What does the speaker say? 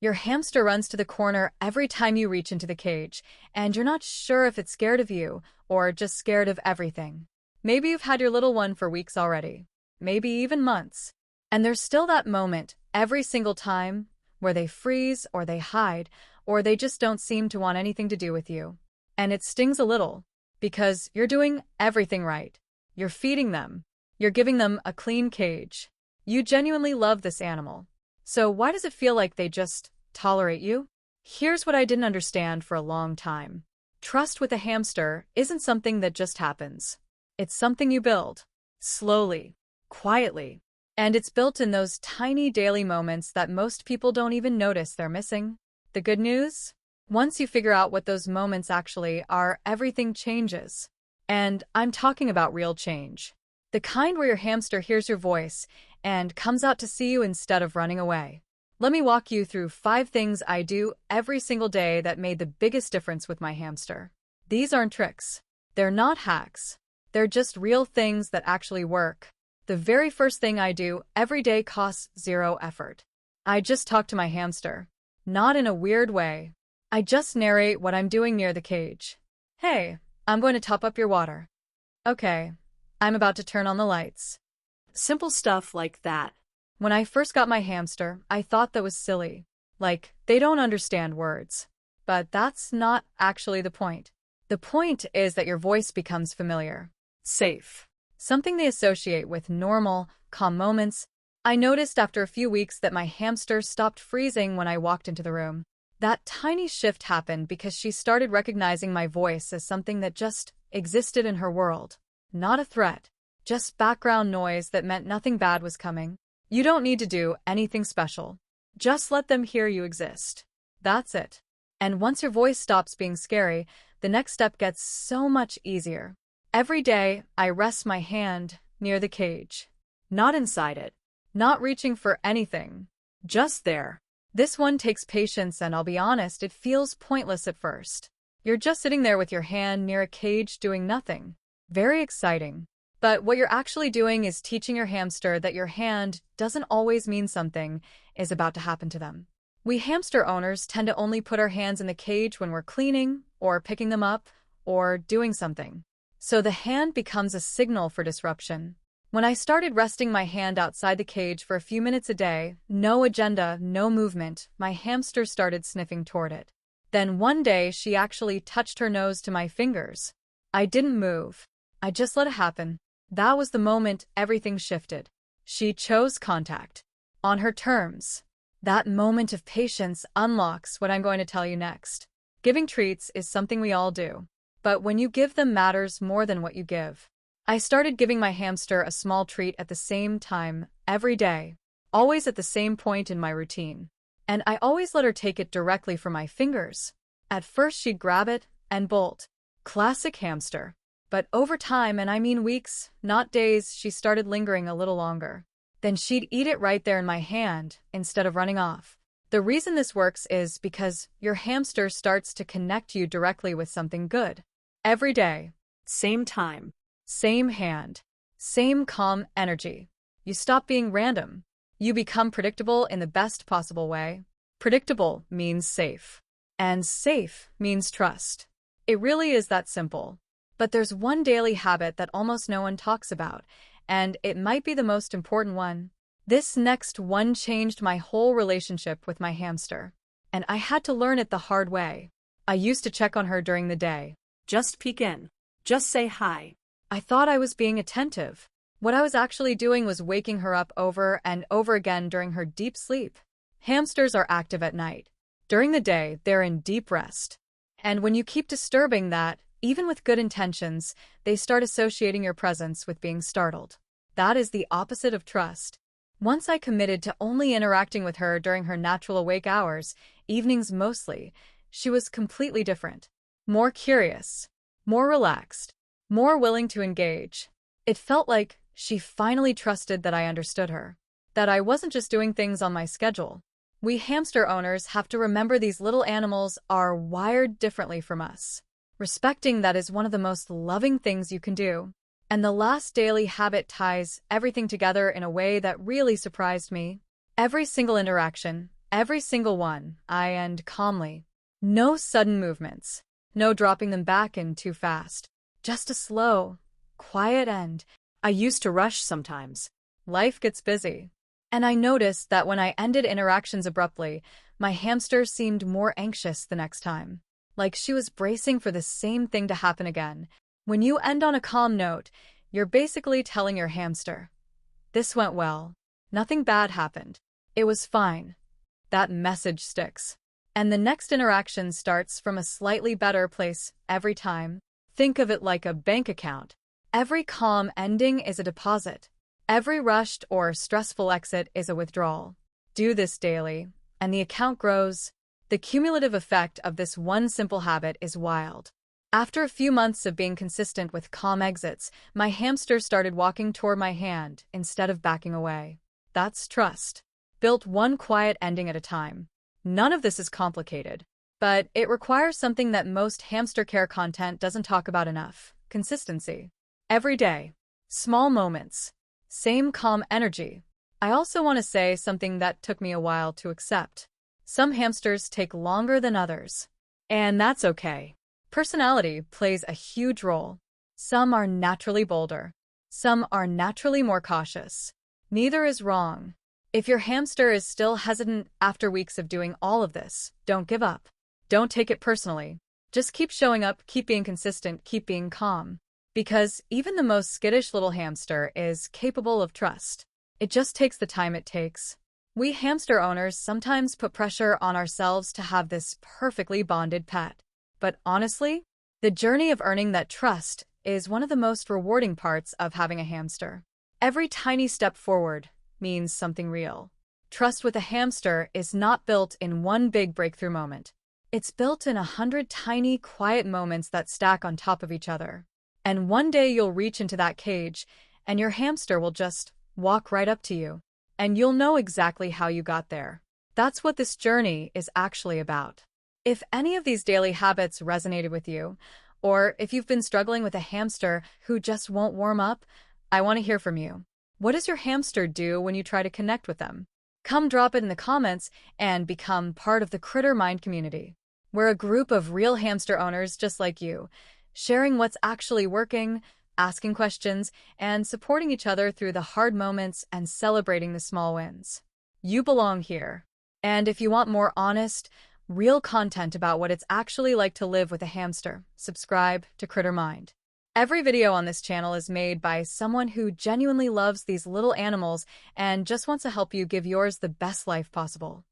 Your hamster runs to the corner every time you reach into the cage, and you're not sure if it's scared of you or just scared of everything. Maybe you've had your little one for weeks already, maybe even months, and there's still that moment every single time where they freeze or they hide or they just don't seem to want anything to do with you. And it stings a little because you're doing everything right. You're feeding them. You're giving them a clean cage. You genuinely love this animal. So why does it feel like they just tolerate you? Here's what I didn't understand for a long time. Trust with a hamster isn't something that just happens. It's something you build. Slowly. Quietly. And it's built in those tiny daily moments that most people don't even notice they're missing. The good news? Once you figure out what those moments actually are, everything changes. And I'm talking about real change. The kind where your hamster hears your voice and comes out to see you instead of running away. Let me walk you through 5 things I do every single day that made the biggest difference with my hamster. These aren't tricks. They're not hacks. They're just real things that actually work. The very first thing I do every day costs 0 effort. I just talk to my hamster. Not in a weird way. I just narrate what I'm doing near the cage. Hey, I'm going to top up your water. Okay, I'm about to turn on the lights. Simple stuff like that. When I first got my hamster, I thought that was silly. Like, they don't understand words. But that's not actually the point. The point is that your voice becomes familiar. Safe. Something they associate with normal, calm moments. I noticed after a few weeks that my hamster stopped freezing when I walked into the room. That tiny shift happened because she started recognizing my voice as something that just existed in her world. Not a threat. Just background noise that meant nothing bad was coming. You don't need to do anything special. Just let them hear you exist. That's it. And once your voice stops being scary, the next step gets so much easier. Every day, I rest my hand near the cage. Not inside it. Not reaching for anything. Just there. This one takes patience, and I'll be honest, it feels pointless at first. You're just sitting there with your hand near a cage doing nothing. Very exciting. But what you're actually doing is teaching your hamster that your hand doesn't always mean something is about to happen to them. We hamster owners tend to only put our hands in the cage when we're cleaning, or picking them up, or doing something. So the hand becomes a signal for disruption. When I started resting my hand outside the cage for a few minutes a day, no agenda, no movement, my hamster started sniffing toward it. Then one day she actually touched her nose to my fingers. I didn't move. I just let it happen. That was the moment everything shifted. She chose contact. On her terms. That moment of patience unlocks what I'm going to tell you next. Giving treats is something we all do. But when you give them matters more than what you give. I started giving my hamster a small treat at the same time, every day. Always at the same point in my routine. And I always let her take it directly from my fingers. At first she'd grab it and bolt. Classic hamster. But over time, and I mean weeks, not days, she started lingering a little longer. Then she'd eat it right there in my hand, instead of running off. The reason this works is because your hamster starts to connect you directly with something good. Every day. Same time. Same hand. Same calm energy. You stop being random. You become predictable in the best possible way. Predictable means safe. And safe means trust. It really is that simple. But there's one daily habit that almost no one talks about, and it might be the most important one. This next one changed my whole relationship with my hamster. And I had to learn it the hard way. I used to check on her during the day. Just peek in. Just say hi. I thought I was being attentive. What I was actually doing was waking her up over and over again during her deep sleep. Hamsters are active at night. During the day, they're in deep rest. And when you keep disturbing that, even with good intentions, they start associating your presence with being startled. That is the opposite of trust. Once I committed to only interacting with her during her natural awake hours, evenings mostly, she was completely different. More curious. More relaxed. More willing to engage. It felt like she finally trusted that I understood her. That I wasn't just doing things on my schedule. We hamster owners have to remember these little animals are wired differently from us. Respecting that is one of the most loving things you can do. And the last daily habit ties everything together in a way that really surprised me. Every single interaction, Every single one, I end calmly. No sudden movements. No dropping them back in too fast. Just a slow, quiet end. I used to rush sometimes. Life gets busy. And I noticed that when I ended interactions abruptly, my hamster seemed more anxious the next time. Like she was bracing for the same thing to happen again. When you end on a calm note, you're basically telling your hamster, "This went well. Nothing bad happened. It was fine." That message sticks. And the next interaction starts from a slightly better place every time. Think of it like a bank account. Every calm ending is a deposit. Every rushed or stressful exit is a withdrawal. Do this daily, and the account grows. The cumulative effect of this one simple habit is wild. After a few months of being consistent with calm exits, my hamster started walking toward my hand instead of backing away. That's trust. Built one quiet ending at a time. None of this is complicated, but it requires something that most hamster care content doesn't talk about enough: consistency. Every day. Small moments. Same calm energy. I also want to say something that took me a while to accept. Some hamsters take longer than others. And that's okay. Personality plays a huge role. Some are naturally bolder. Some are naturally more cautious. Neither is wrong. If your hamster is still hesitant after weeks of doing all of this, don't give up. Don't take it personally. Just keep showing up, keep being consistent, keep being calm. Because even the most skittish little hamster is capable of trust. It just takes the time it takes. We hamster owners sometimes put pressure on ourselves to have this perfectly bonded pet. But honestly, the journey of earning that trust is one of the most rewarding parts of having a hamster. Every tiny step forward means something real. Trust with a hamster is not built in one big breakthrough moment. It's built in 100 tiny, quiet moments that stack on top of each other. And one day you'll reach into that cage, and your hamster will just walk right up to you. And you'll know exactly how you got there. That's what this journey is actually about. If any of these daily habits resonated with you, or if you've been struggling with a hamster who just won't warm up, I want to hear from you. What does your hamster do when you try to connect with them? Come drop it in the comments and become part of the Critter Mind community. We're a group of real hamster owners just like you, sharing what's actually working, asking questions, and supporting each other through the hard moments and celebrating the small wins. You belong here. And if you want more honest, real content about what it's actually like to live with a hamster, subscribe to Critter Mind. Every video on this channel is made by someone who genuinely loves these little animals and just wants to help you give yours the best life possible.